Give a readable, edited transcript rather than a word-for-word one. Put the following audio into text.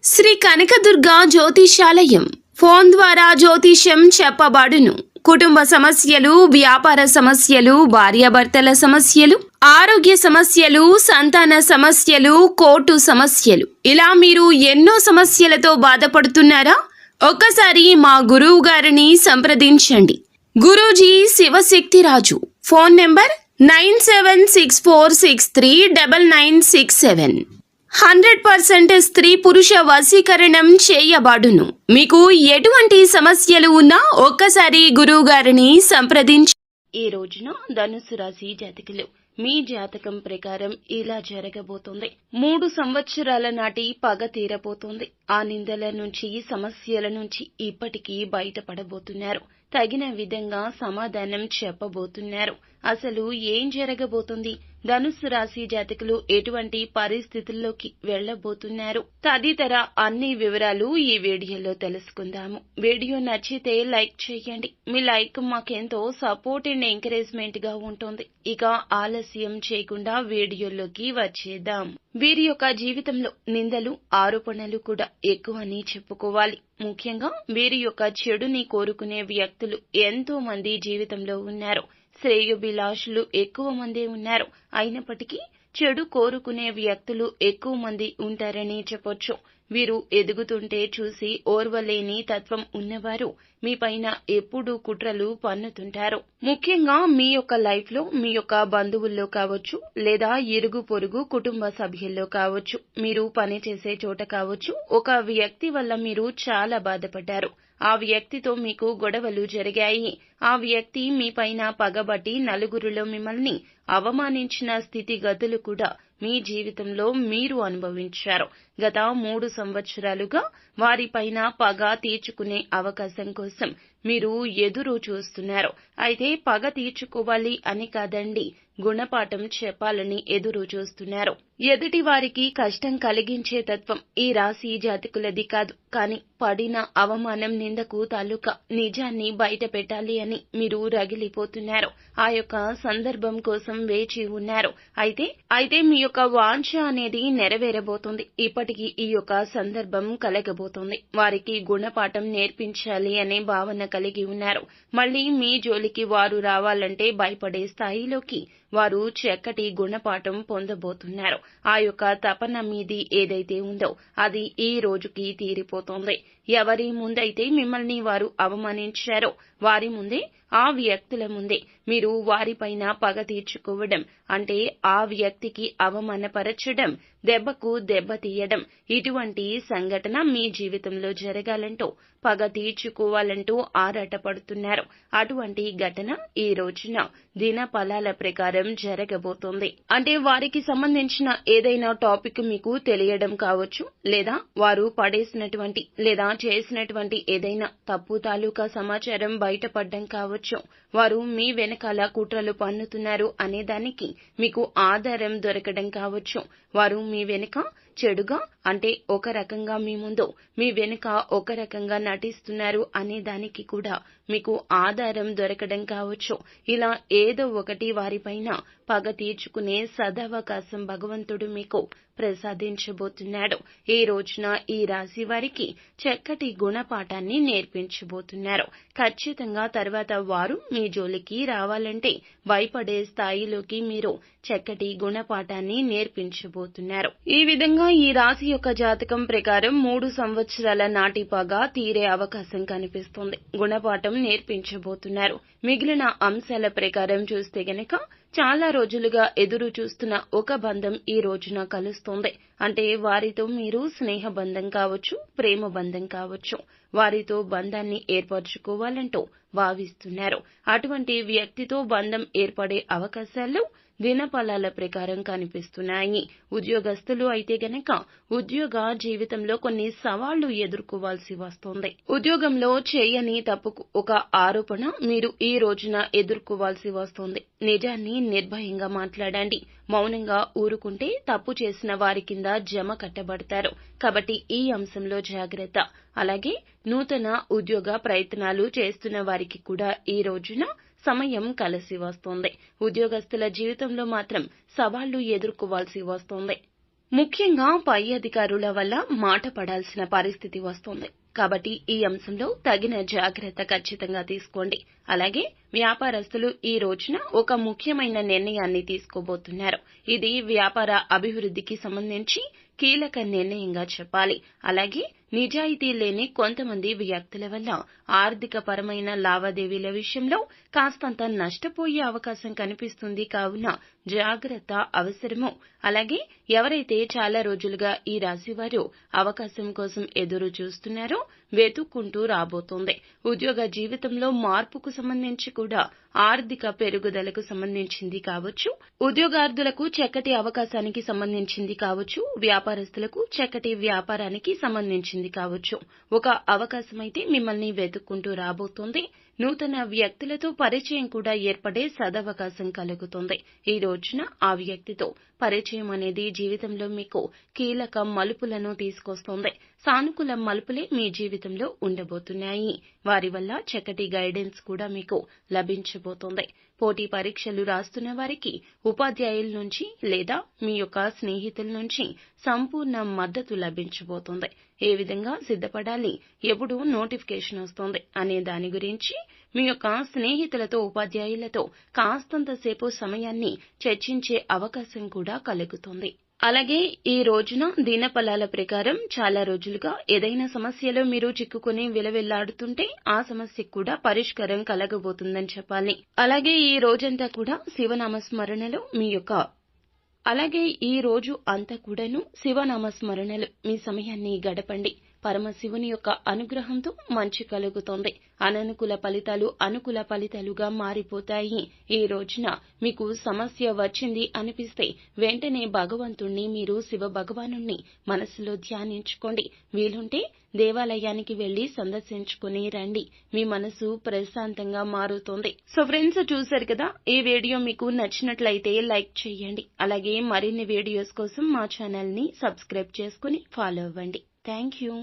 Shri Kanakadurga జ్యోతిషాలయం phone ద్వారా జ్యోతిష్యం చెప్పబడును. కుటుంబ సమస్యలు, వ్యాపార సమస్యలు, భార్యాభర్తల సమస్యలు, ఆరోగ్య సమస్యలు, సంతాన సమస్యలు, కోర్టు సమస్యలు, ఇలా మీరు ఎన్నో సమస్యలతో బాధపడుతున్నారా? ఒక్కసారి మా గురువు గారిని సంప్రదించండి. గురూజీ శివశక్తిరాజు. Phone number 9764639967. 100% స్త్రీ పురుష వశీకరణం చేయబడును. మీకు ఎటువంటి సమస్యలు ఉన్నా ఒక్కసారి గురువు గారిని సంప్రదించ. ఈ రోజున ధనుసు రాశి జాతకులు మీ జాతకం ప్రకారం ఇలా జరగబోతుంది. 3 సంవత్సరాల నాటి పగ తీరబోతోంది. ఆ నిందల నుంచి, సమస్యల నుంచి ఇప్పటికీ బయటపడబోతున్నారు. తగిన విధంగా సమాధానం చెప్పబోతున్నారు. అసలు ఏం జరగబోతుంది? ధనుస్సు రాశి జాతకులు ఎటువంటి పరిస్థితుల్లోకి వెళ్లబోతున్నారు? తదితర అన్ని వివరాలు ఈ వీడియోలో తెలుసుకుందాము. వీడియో నచ్చితే లైక్ చేయండి. మీ లైక్ మాకెంతో సపోర్ట్ అండ్ ఎంకరేజ్మెంట్ గా ఉంటుంది. ఇక ఆలస్యం చేయకుండా వీడియోలోకి వచ్చేద్దాం. వీరి యొక్క జీవితంలో నిందలు, ఆరోపణలు కూడా ఎక్కువని చెప్పుకోవాలి. ముఖ్యంగా వీరి యొక్క చెడుని కోరుకునే వ్యక్తులు ఎంతో మంది జీవితంలో ఉన్నారు. శ్రేయోభిలాషులు ఎక్కువ మంది ఉన్నారు. అయినప్పటికీ చెడు కోరుకునే వ్యక్తులు ఎక్కువ మంది ఉంటారని చెప్పొచ్చు. వీరు ఎదుగుతుంటే చూసి ఓర్వలేని తత్వం ఉన్నవారు మీ పైన ఎప్పుడూ కుట్రలు పన్నుతుంటారు. ముఖ్యంగా మీ యొక్క లైఫ్ లో, మీ యొక్క బంధువుల్లో కావచ్చు, లేదా ఇరుగు పొరుగు కుటుంబ సభ్యుల్లో కావచ్చు, మీరు పనిచేసే చోట కావచ్చు, ఒక వ్యక్తి వల్ల మీరు చాలా బాధపడ్డారు. ఆ వ్యక్తితో మీకు గొడవలు జరిగాయి. ఆ వ్యక్తి మీ పైన పగబట్టి నలుగురిలో మిమ్మల్ని అవమానించిన స్థితిగతులు కూడా మీ జీవితంలో మీరు అనుభవించారు. గత 3 సంవత్సరాలుగా వారిపైన పగ తీర్చుకునే అవకాశం కోసం మీరు ఎదురు చూస్తున్నారు. అయితే పగ తీర్చుకోవాలి అని కాదండి, గుణపాఠం చెప్పాలని ఎదురు చూస్తున్నారు. ఎదుటి వారికి కష్టం కలిగించే తత్వం ఈ రాశి జాతకులది కాదు. కానీ పడిన అవమానం, నిందకు తాలూకా నిజాన్ని బయట పెట్టాలి అని మీరు రగిలిపోతున్నారు. ఆ యొక్క సందర్భం కోసం వేచి ఉన్నారు. అయితే మీ యొక్క వాంఛ అనేది నెరవేరబోతుంది. ఇప్పటికీ ఈ యొక్క సందర్భం కలగబోతుంది. వారికి గుణపాఠం నేర్పించాలి అనే భావన కలిగి ఉన్నారు. మళ్ళీ మీ జోలికి వారు రావాలంటే భయపడే స్థాయిలోకి వారు చక్కటి గుణపాఠం పొందబోతున్నారు. ఆ యొక్క తపన మీది ఏదైతే ఉందో అది ఈ రోజుకి తీరిపోతుంది. ఎవరి ముందైతే మిమ్మల్ని వారు అవమానించారో వారి ముందే, ఆ వ్యక్తుల ముందే మీరు వారిపైన పగ తీర్చుకోవడం, అంటే ఆ వ్యక్తికి అవమానపరచడం, దెబ్బకు దెబ్బ తీయడం, ఇటువంటి సంఘటన మీ జీవితంలో జరగాలంటూ, పగ తీర్చుకోవాలంటూ ఆరాటపడుతున్నారు. అటువంటి ఘటన ఈ రోజున దిన ఫలాల ప్రకారం జరగబోతోంది. అంటే వారికి సంబంధించిన ఏదైనా టాపిక్ మీకు తెలియడం కావచ్చు, లేదా వారు పడేసినటువంటి లేదా చేసినటువంటి ఏదైనా తప్పు తాలూకా సమాచారం బయటపడడం కావచ్చు. వారు మీ వెనకాల కుట్రలు పన్నుతున్నారు అనే దానికి మీకు ఆధారం దొరకడం కావచ్చు. వారు మీ వెనుక చెడుగా, అంటే ఒక రకంగా మీ ముందు, మీ వెనుక ఒక రకంగా నటిస్తున్నారు అనే దానికి కూడా మీకు ఆధారం దొరకడం కావచ్చు. ఇలా ఏదో ఒకటి వారిపైన పగ తీర్చుకునే సదవకాశం భగవంతుడు మీకు ప్రసాదించబోతున్నాడు. ఈ రోజున ఈ రాశి వారికి చక్కటి గుణపాఠాన్ని నేర్పించబోతున్నారు. ఖచ్చితంగా తర్వాత వారు మీ జోలికి రావాలంటే భయపడే స్థాయిలోకి మీరు చక్కటి గుణపాఠాన్ని నేర్పించబోతున్నారు. ఈ విధంగా ఈ రాశి యొక్క జాతకం ప్రకారం 3 సంవత్సరాల నాటి పగ తీరే అవకాశం కనిపిస్తుంది. గుణపాఠం నేర్పించబోతున్నారు. మిగిలిన అంశాల ప్రకారం చూస్తే గనక చాలా రోజులుగా ఎదురు చూస్తున్న ఒక బంధం ఈ రోజున కలుస్తోంది. అంటే వారితో మీరు స్నేహ బంధం కావచ్చు, ప్రేమ బంధం కావచ్చు, వారితో బంధాన్ని ఏర్పరచుకోవాలంటూ భావిస్తున్నారు. అటువంటి వ్యక్తితో బంధం ఏర్పడే అవకాశాలు దినఫలాల ప్రకారం కనిపిస్తున్నాయి. ఉద్యోగస్తులు అయితే గనక ఉద్యోగ జీవితంలో కొన్ని సవాళ్లు ఎదుర్కోవాల్సి వస్తోంది. ఉద్యోగంలో చేయని తప్పుకు ఒక ఆరోపణ మీరు ఈ రోజున ఎదుర్కోవాల్సి వస్తోంది. నిజాన్ని నిర్భయంగా మాట్లాడండి. మౌనంగా ఊరుకుంటే తప్పు చేసిన వారి కింద జమ కట్టబడతారు. కాబట్టి ఈ అంశంలో జాగ్రత్త. అలాగే నూతన ఉద్యోగ ప్రయత్నాలు చేస్తున్న వారికి కూడా ఈ రోజున సమయం కలిసి వస్తోంది. ఉద్యోగస్తుల జీవితంలో మాత్రం సవాళ్లు ఎదుర్కోవాల్సి వస్తోంది. ముఖ్యంగా పై అధికారుల వల్ల మాట పడాల్సిన పరిస్థితి వస్తుంది. కాబట్టి ఈ అంశంలో తగిన జాగ్రత్త ఖచ్చితంగా తీసుకోండి. అలాగే వ్యాపారస్తులు ఈ రోజున ఒక ముఖ్యమైన నిర్ణయాన్ని తీసుకోబోతున్నారు. ఇది వ్యాపార అభివృద్ధికి సంబంధించి కీలక నిర్ణయంగా చెప్పాలి. అలాగే నిజాయితీ లేని కొంతమంది వ్యక్తుల వల్ల ఆర్థిక పరమైన లావాదేవీల విషయంలో కాస్తంత నష్టపోయే అవకాశం కనిపిస్తుంది. కావున జాగ్రత్త అవసరము. అలాగే ఎవరైతే చాలా రోజులుగా ఈ రాశివారు అవకాశం కోసం ఎదురు చూస్తున్నారో వెతుక్కుంటూ రాబోతోంది. ఉద్యోగ జీవితంలో మార్పుకు సంబంధించి కూడా ఆర్థిక పెరుగుదలకు సంబంధించింది కావచ్చు, ఉద్యోగార్థులకు చక్కటి అవకాశానికి సంబంధించింది కావచ్చు, వ్యాపారస్తులకు చక్కటి వ్యాపారానికి సంబంధించింది కావచ్చు. ఒక అవకాశమైతే మిమ్మల్ని వెతుక్కుంటూ రాబోతోంది. నూతన వ్యక్తులతో పరిచయం కూడా ఏర్పడే సదవకాశం కలుగుతుంది. ఈ రోజున ఆ వ్యక్తితో పరిచయం అనేది జీవితంలో మీకు కీలక మలుపులను తీసుకొస్తోంది. సానుకూల మలుపులే మీ జీవితంలో ఉండబోతున్నాయి. వారి వల్ల చక్కటి గైడెన్స్ కూడా మీకు లభించబోతోంది. పోటీ పరీక్షలు రాస్తున్న వారికి ఉపాధ్యాయుల నుంచి లేదా మీ యొక్క స్నేహితుల నుంచి సంపూర్ణ మద్దతు లభించబోతోంది. ఏ విధంగా సిద్ధపడాలి, ఎప్పుడు నోటిఫికేషన్ వస్తోంది అనే దాని గురించి మీ యొక్క స్నేహితులతో, ఉపాధ్యాయులతో కాస్తంతసేపు సమయాన్ని చర్చించే అవకాశం కూడా కలుగుతుంది. అలాగే ఈ రోజున దినఫలాల ప్రకారం చాలా రోజులుగా ఏదైనా సమస్యలో మీరు చిక్కుకుని విలవిల్లాడుతుంటే ఆ సమస్యకు కూడా పరిష్కారం కలగబోతుందని చెప్పాలి. అలాగే ఈ రోజంతా కూడా శివనామస్మరణలో అలాగే ఈ రోజు అంతా కూడాను శివనామస్మరణలు మీ సమయాన్ని గడపండి. పరమశివుని యొక్క అనుగ్రహంతో మంచి కలుగుతోంది. అననుకూల ఫలితాలు అనుకూల ఫలితాలుగా మారిపోతాయి. ఈ రోజున మీకు సమస్య వచ్చింది అనిపిస్తే వెంటనే భగవంతుణ్ణి, మీరు శివ భగవానుణ్ణి మనసులో ధ్యానించుకోండి. వీలుంటే దేవాలయానికి వెళ్లి సందర్శించుకుని రండి. మీ మనసు ప్రశాంతంగా మారుతోంది. సో ఫ్రెండ్స్, చూశారు కదా, ఈ వీడియో మీకు నచ్చినట్లయితే లైక్ చేయండి. అలాగే మరిన్ని వీడియోస్ కోసం మా ఛానల్ ని సబ్స్క్రైబ్ చేసుకుని ఫాలో అవ్వండి. Thank you.